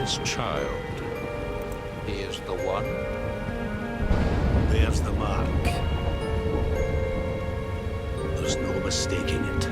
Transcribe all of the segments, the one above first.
This child, he is the one? Bears the mark. There's no mistaking it.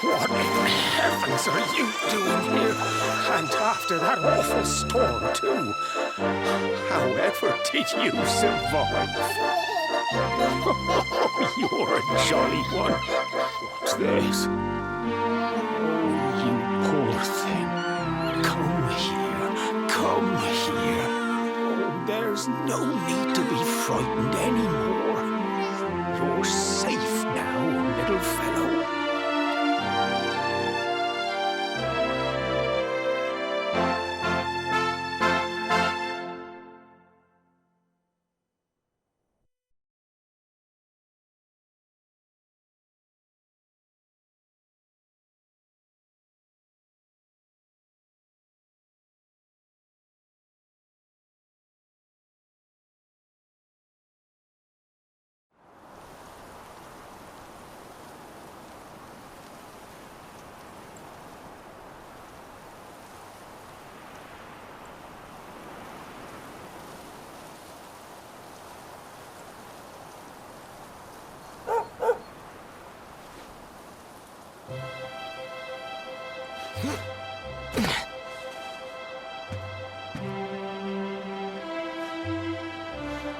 What in heavens are you doing here? And after that awful storm, too. However did you survive? Oh, you're a jolly one. What's this? Oh, you poor thing. Come here. Come here. Oh, there's no need to be frightened anymore. You're safe now, little fellow.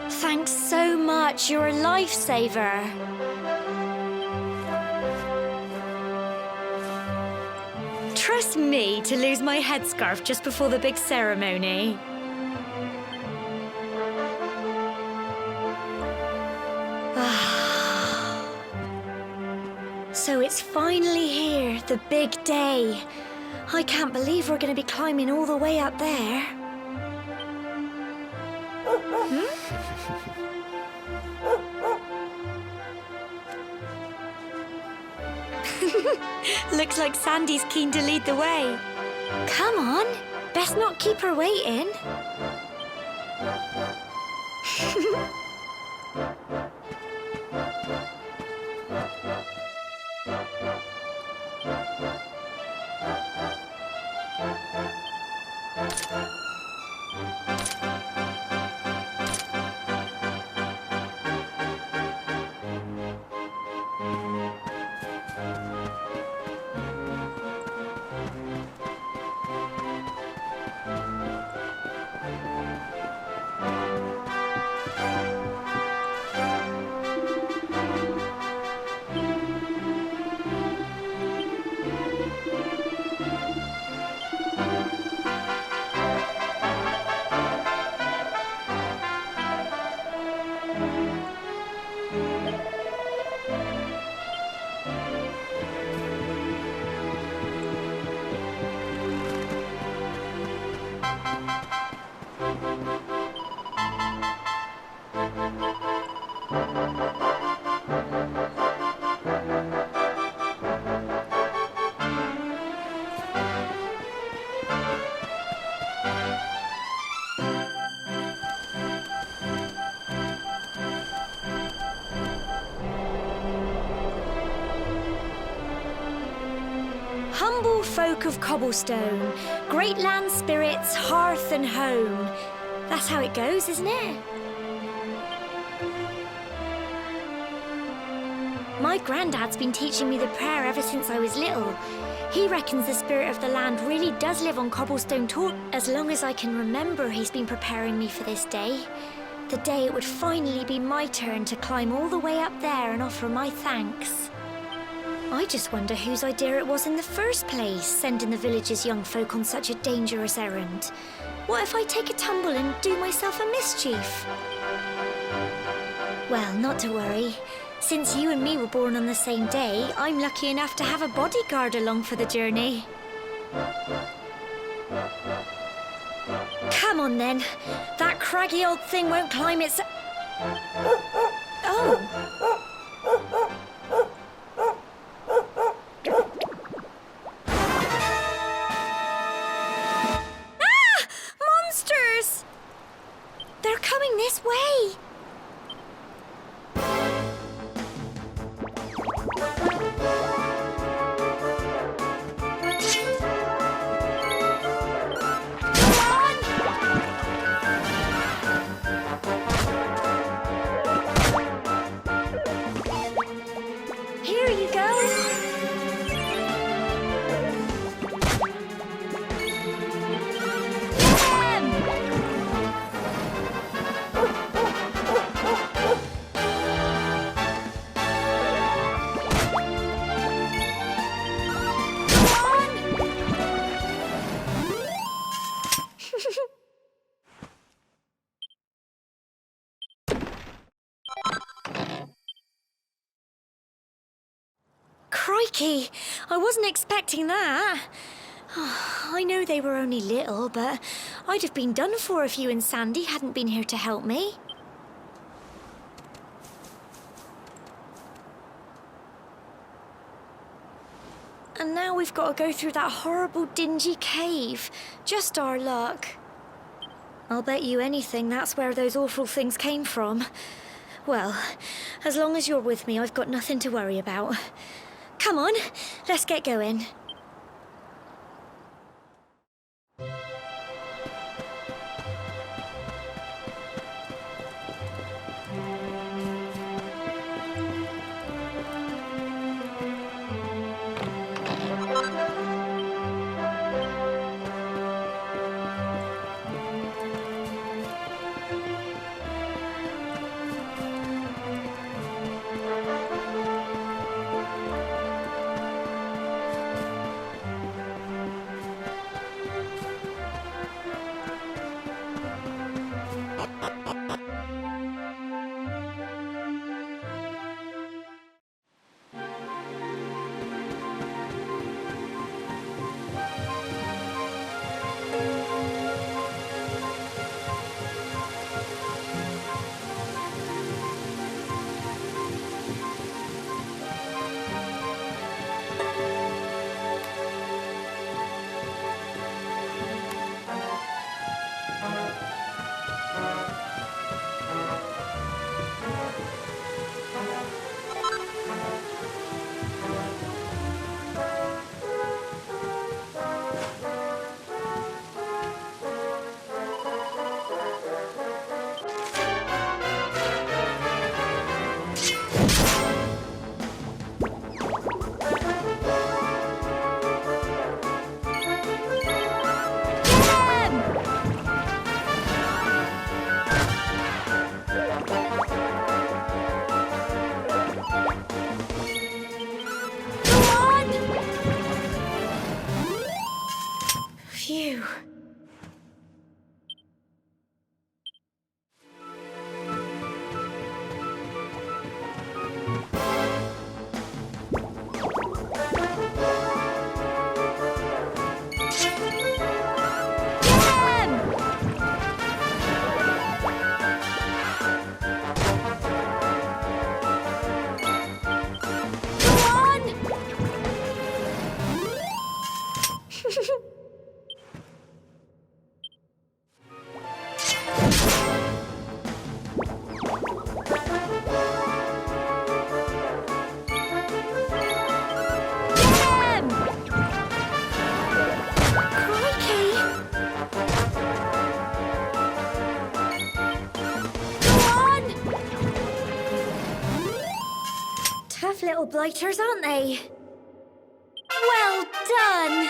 Thanks so much. You're a lifesaver. Trust me to lose my headscarf just before the big ceremony. So it's finally here, the big day. I can't believe we're going to be climbing all the way up there. Looks like Sandy's keen to lead the way. Come on, best not keep her waiting. all folk of cobblestone, great land spirits, hearth and home. That's how it goes, isn't it? My granddad's been teaching me the prayer ever since I was little. He reckons the spirit of the land really does live on cobblestone talk. As long as I can remember, he's been preparing me for this day. The day it would finally be my turn to climb all the way up there and offer my thanks. I just wonder whose idea it was in the first place, sending the village's young folk on such a dangerous errand. What if I take a tumble and do myself a mischief? Well, not to worry. Since you and me were born on the same day, I'm lucky enough to have a bodyguard along for the journey. Come on then. That craggy old thing won't climb its... Oh! Ah! Monsters! They're coming this way! Here you go. Crikey, I wasn't expecting that. I know they were only little, but I'd have been done for if you and Sandy hadn't been here to help me. And now we've got to go through that horrible, dingy cave. Just our luck. I'll bet you anything that's where those awful things came from. Well, as long as you're with me, I've got nothing to worry about. Come on, let's get going. Phew. Tough little blighters, aren't they? Well done!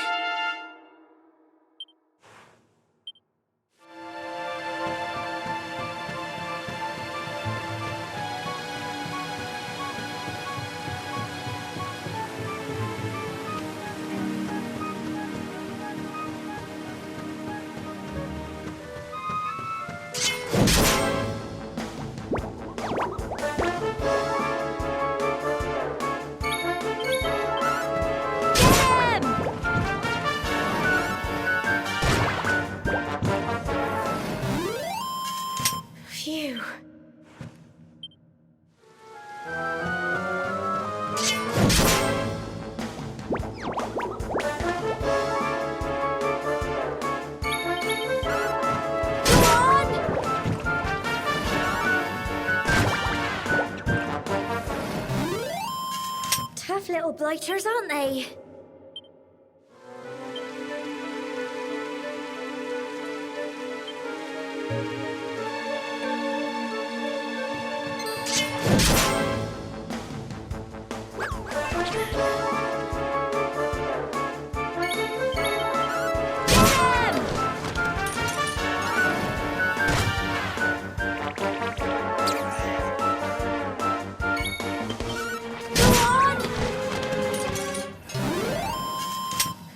Phew. Tough little blighters, aren't they?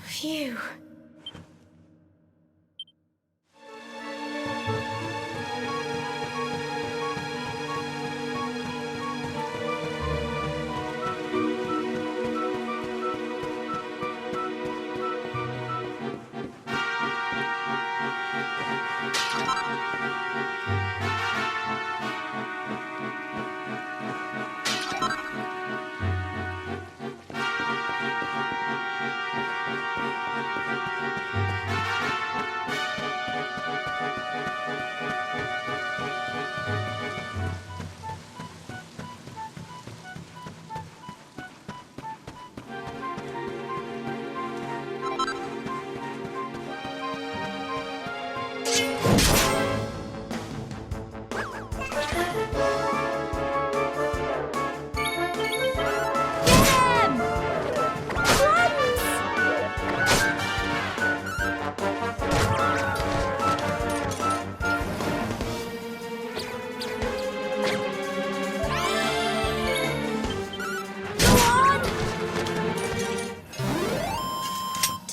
Phew.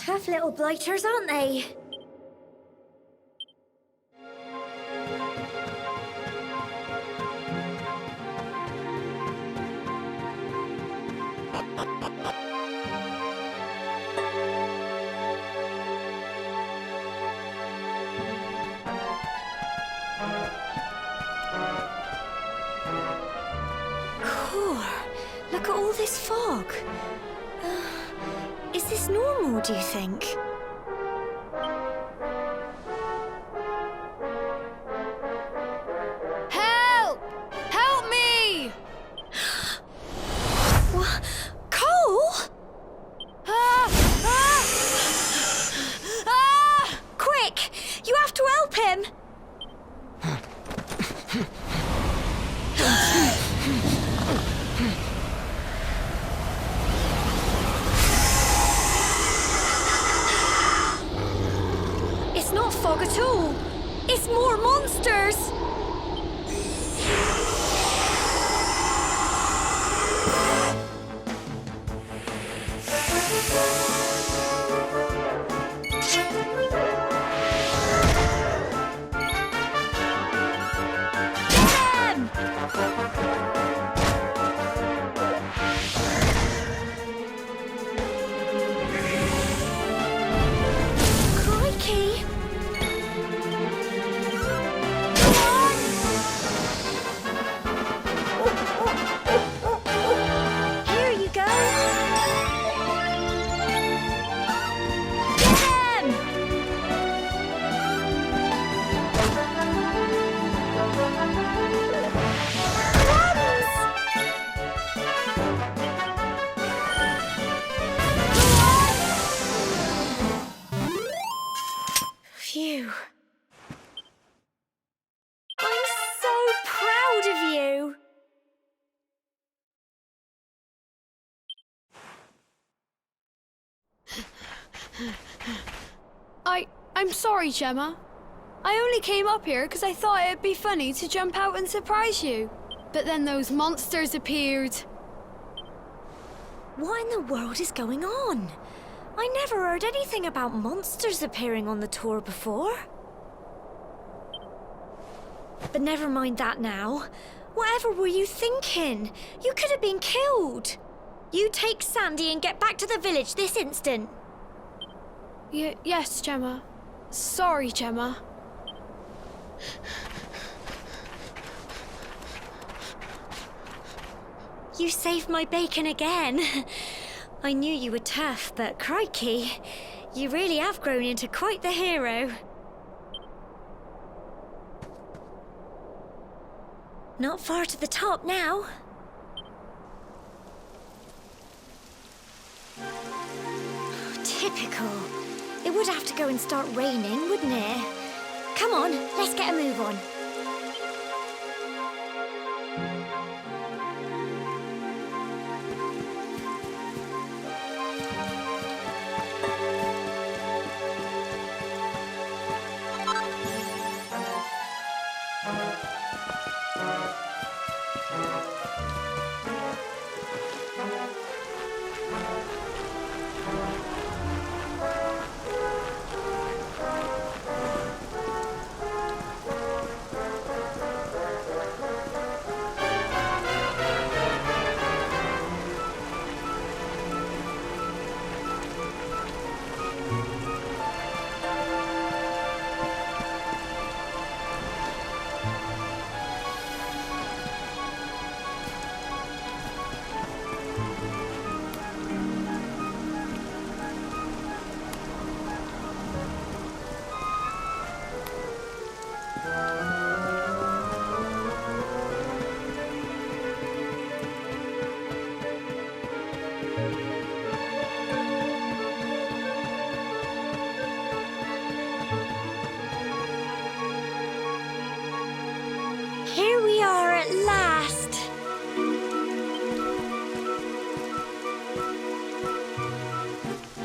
Tough little blighters, aren't they? Cool. Look at all this fog. Is this normal, do you think? Help! Help me! What? Cole? Ah! Ah! Ah! Quick! You have to help him! It's not fog at all. It's more monsters. Crikey! Come on! I'm sorry, Gemma. I only came up here because I thought it'd be funny to jump out and surprise you. But then those monsters appeared. What in the world is going on? I never heard anything about monsters appearing on the tour before. But never mind that now. Whatever were you thinking? You could have been killed. You take Sandy and get back to the village this instant. Yes, Gemma. Sorry, Gemma. You saved my bacon again. I knew you were tough, but crikey, you really have grown into quite the hero. Not far to the top now. Typical. It would have to go and start raining, wouldn't it? Come on, let's get a move on. Here we are at last.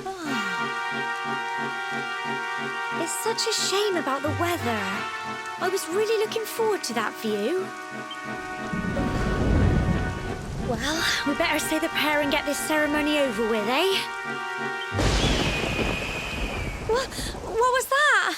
Oh. It's such a shame about the weather. I was really looking forward to that view. Well, we better say the prayer and get this ceremony over with, eh? What was that?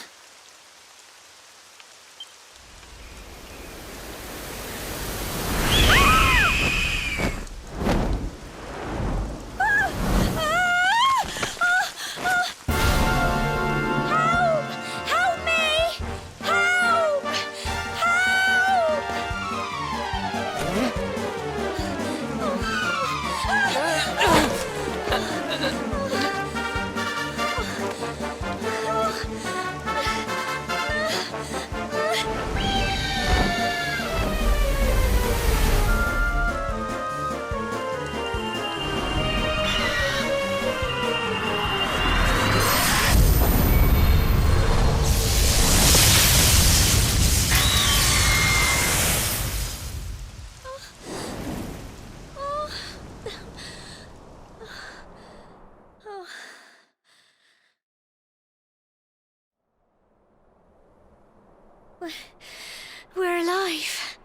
We're alive.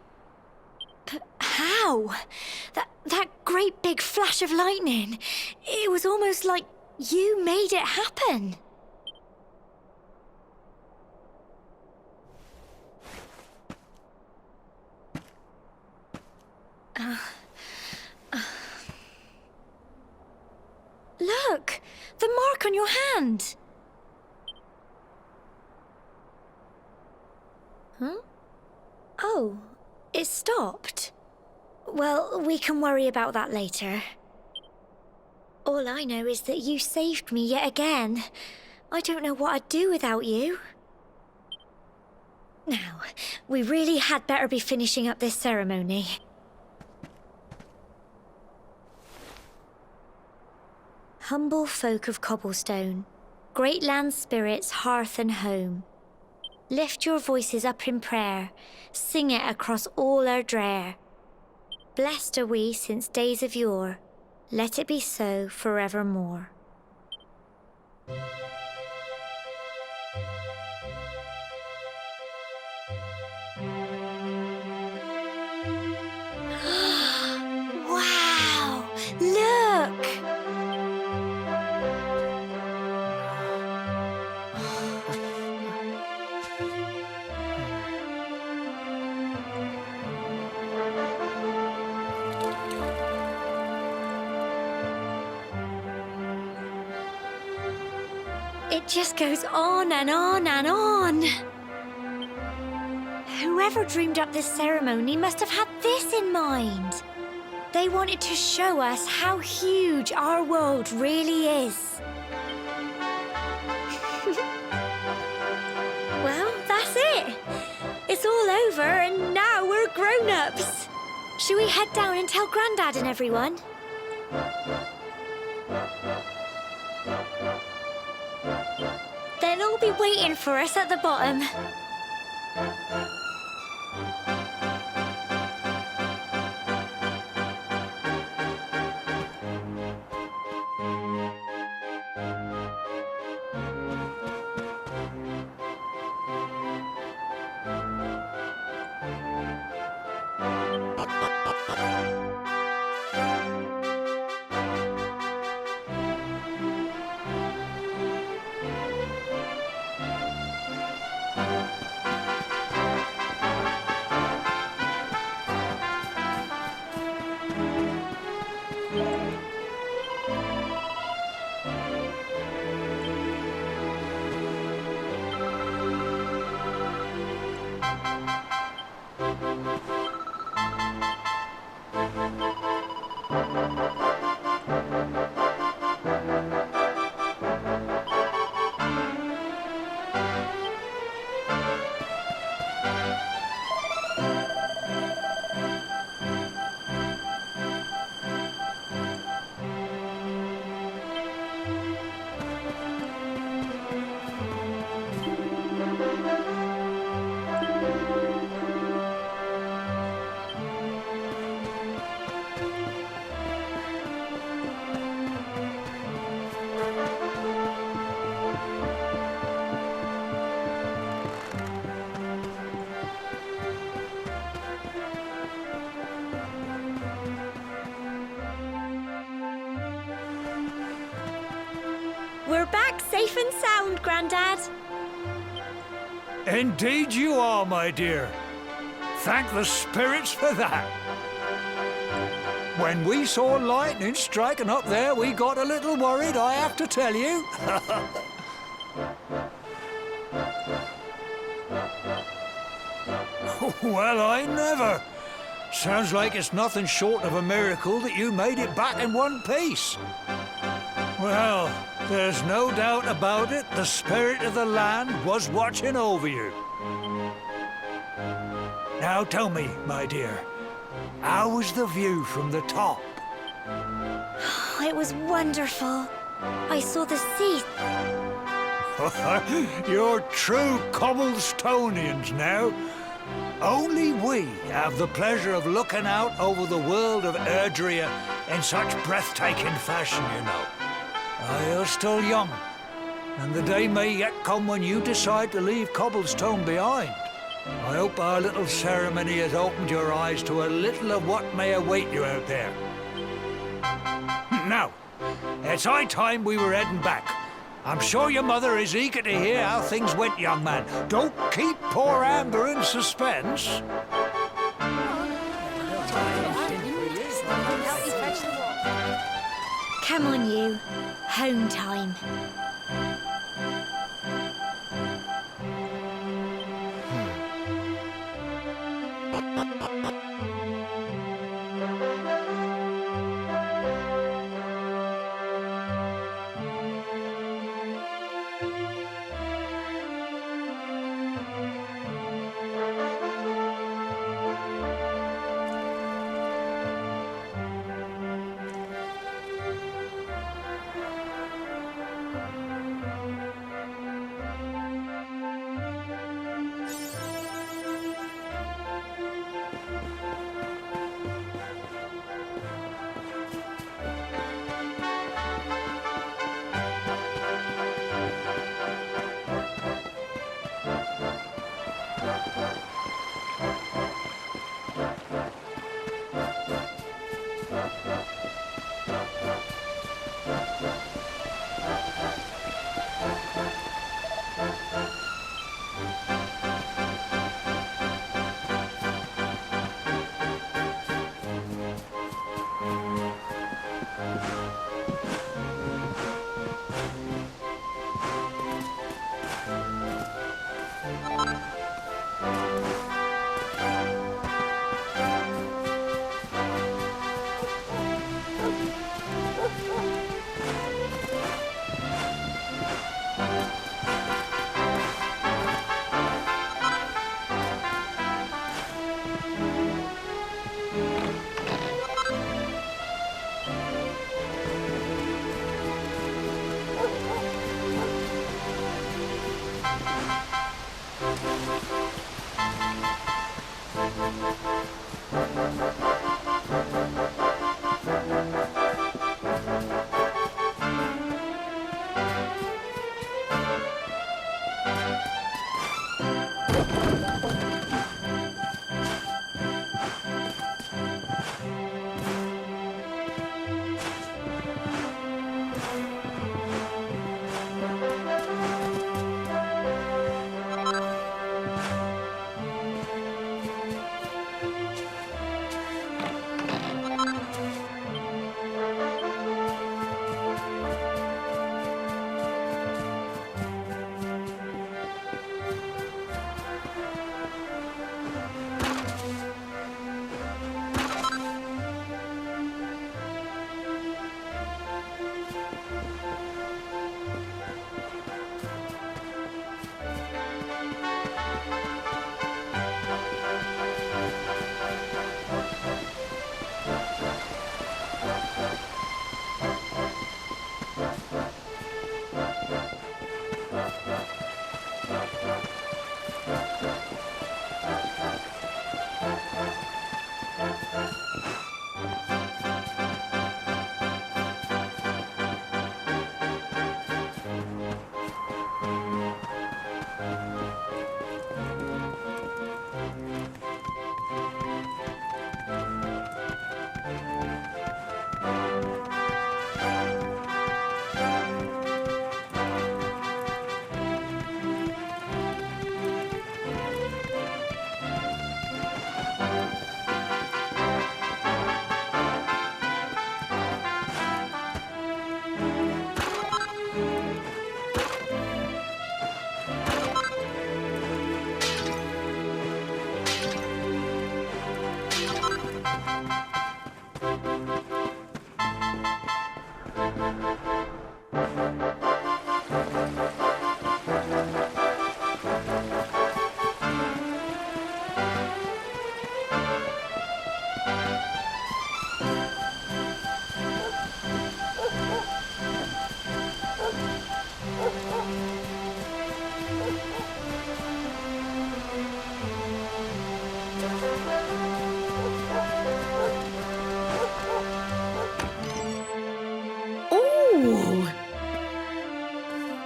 But how? That great big flash of lightning. It was almost like you made it happen. Look! The mark on your hand! Huh? Oh, it stopped. Well, we can worry about that later. All I know is that you saved me yet again. I don't know what I'd do without you. Now, we really had better be finishing up this ceremony. Humble folk of cobblestone, great land spirits, hearth and home, lift your voices up in prayer, sing it across all our drear. Blessed are we since days of yore, let it be so forevermore. Wow! Look! It just goes on and on and on. Whoever dreamed up this ceremony must have had this in mind. They wanted to show us how huge our world really is. Well, that's it. It's all over and now we're grown-ups. Should we head down and tell Grandad and everyone? They'll all be waiting for us at the bottom. We're back safe and sound, Grandad. Indeed you are, my dear. Thank the spirits for that. When we saw lightning striking up there, we got a little worried, I have to tell you. Well, I never. Sounds like it's nothing short of a miracle that you made it back in one piece. Well, there's no doubt about it, the spirit of the land was watching over you. Now tell me, my dear, how was the view from the top? It was wonderful. I saw the sea. You're true Cobblestonians now. Only we have the pleasure of looking out over the world of Erdrea in such breathtaking fashion, you know. You're still young, and the day may yet come when you decide to leave Cobblestone behind. I hope our little ceremony has opened your eyes to a little of what may await you out there. Now, it's high time we were heading back. I'm sure your mother is eager to hear how things went, young man. Don't keep poor Amber in suspense. Come on, you. Home time.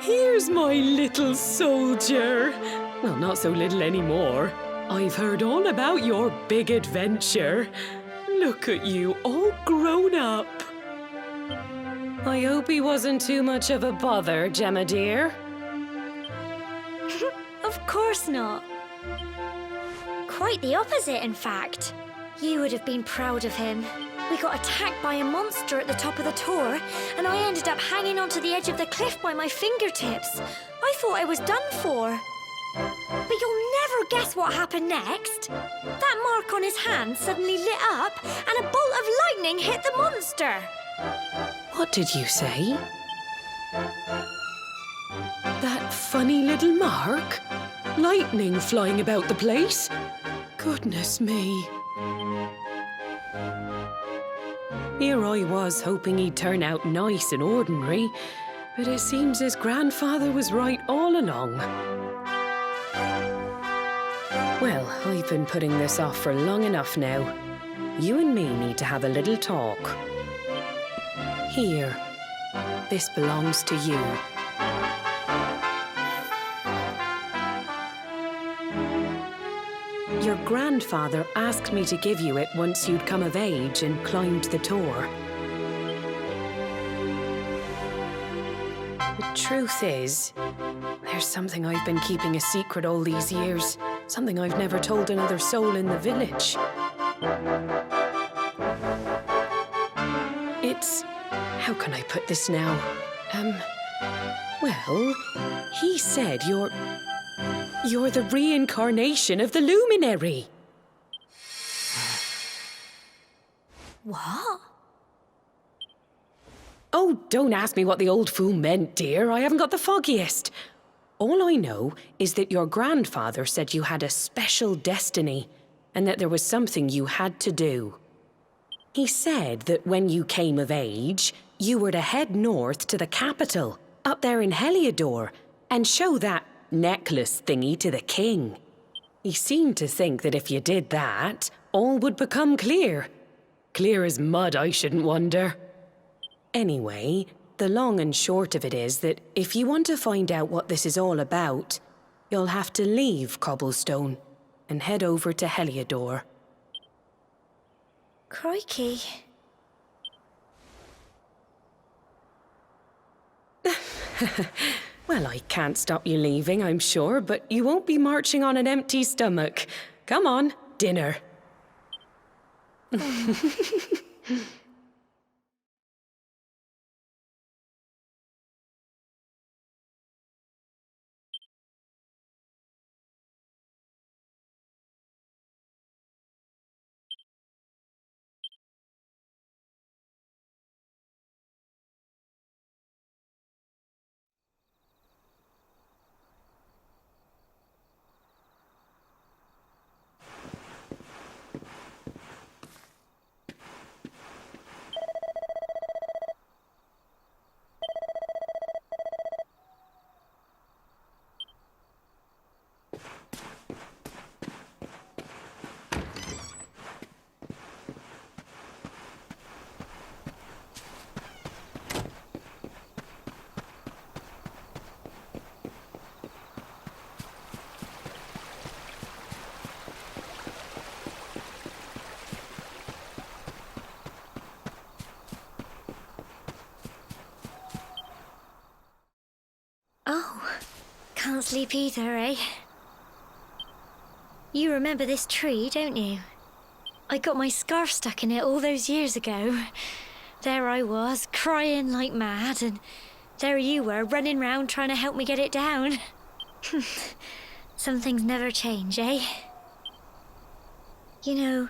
Here's my little soldier. Well, not so little anymore. I've heard all about your big adventure. Look at you, all grown up. I hope he wasn't too much of a bother, Gemma dear. Of course not. Quite the opposite, in fact. You would have been proud of him. We got attacked by a monster at the top of the tor, and I ended up hanging onto the edge of the cliff by my fingertips. I thought I was done for. But you'll never guess what happened next. That mark on his hand suddenly lit up, and a bolt of lightning hit the monster. What did you say? That funny little mark? Lightning flying about the place? Goodness me. Here I was hoping he'd turn out nice and ordinary, but it seems his grandfather was right all along. Well, I've been putting this off for long enough now. You and me need to have a little talk. Here, this belongs to you. Your grandfather asked me to give you it once you'd come of age and climbed the Tor. The truth is, there's something I've been keeping a secret all these years. Something I've never told another soul in the village. It's... how can I put this now? Well, he said you're the reincarnation of the luminary. What? Oh, don't ask me what the old fool meant, dear. I haven't got the foggiest. All I know is that your grandfather said you had a special destiny and that there was something you had to do. He said that when you came of age, you were to head north to the capital, up there in Heliodor, and show that necklace thingy to the king. He seemed to think that if you did that, all would become clear. Clear as mud, I shouldn't wonder. Anyway, the long and short of it is that if you want to find out what this is all about, you'll have to leave Cobblestone and head over to Heliodor. Crikey. Well, I can't stop you leaving, I'm sure, but you won't be marching on an empty stomach. Come on, dinner. Oh, can't sleep either, eh? You remember this tree, don't you? I got my scarf stuck in it all those years ago. There I was, crying like mad, and there you were, running round trying to help me get it down. Some things never change, eh? You know,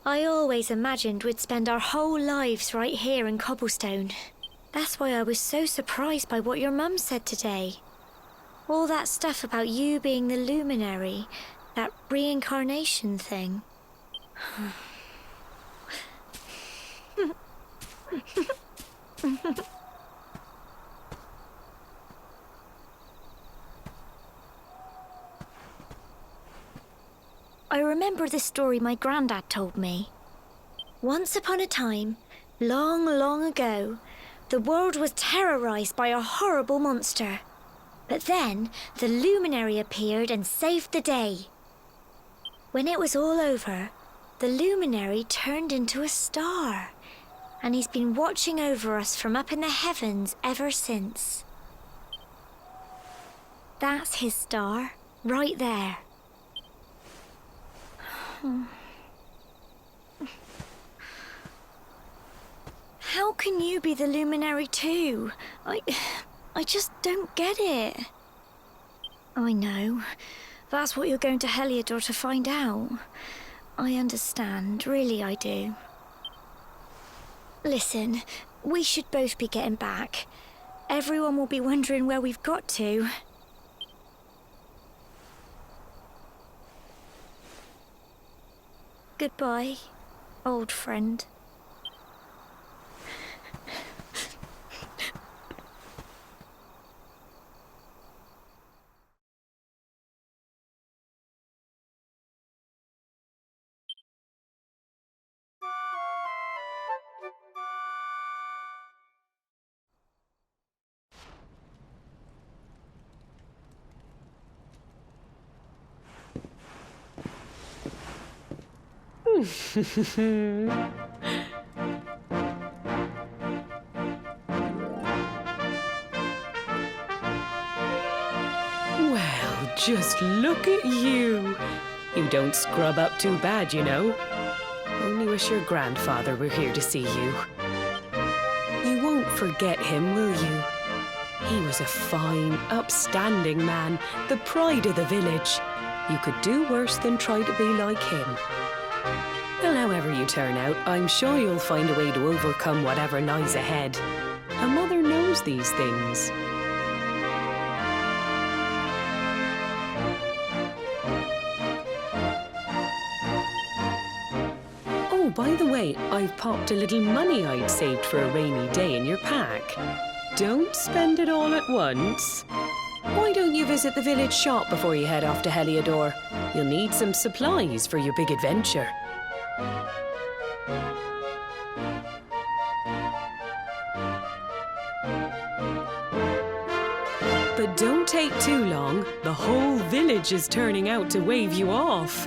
I always imagined we'd spend our whole lives right here in Cobblestone. That's why I was so surprised by what your mum said today. All that stuff about you being the luminary, that reincarnation thing. I remember the story my granddad told me. Once upon a time, long, long ago, the world was terrorized by a horrible monster. But then, the luminary appeared and saved the day. When it was all over, the luminary turned into a star. And he's been watching over us from up in the heavens ever since. That's his star, right there. How can you be the luminary too? I just don't get it. I know. That's what you're going to Heliodor to find out. I understand, really I do. Listen, we should both be getting back. Everyone will be wondering where we've got to. Goodbye, old friend. Well, just look at you. You don't scrub up too bad, you know. Only wish your grandfather were here to see you. You won't forget him, will you? He was a fine, upstanding man, the pride of the village. You could do worse than try to be like him. Well, however you turn out, I'm sure you'll find a way to overcome whatever lies ahead. A mother knows these things. Oh, by the way, I've popped a little money I'd saved for a rainy day in your pack. Don't spend it all at once. Why don't you visit the village shop before you head off to Heliodor? You'll need some supplies for your big adventure. But don't take too long. The whole village is turning out to wave you off.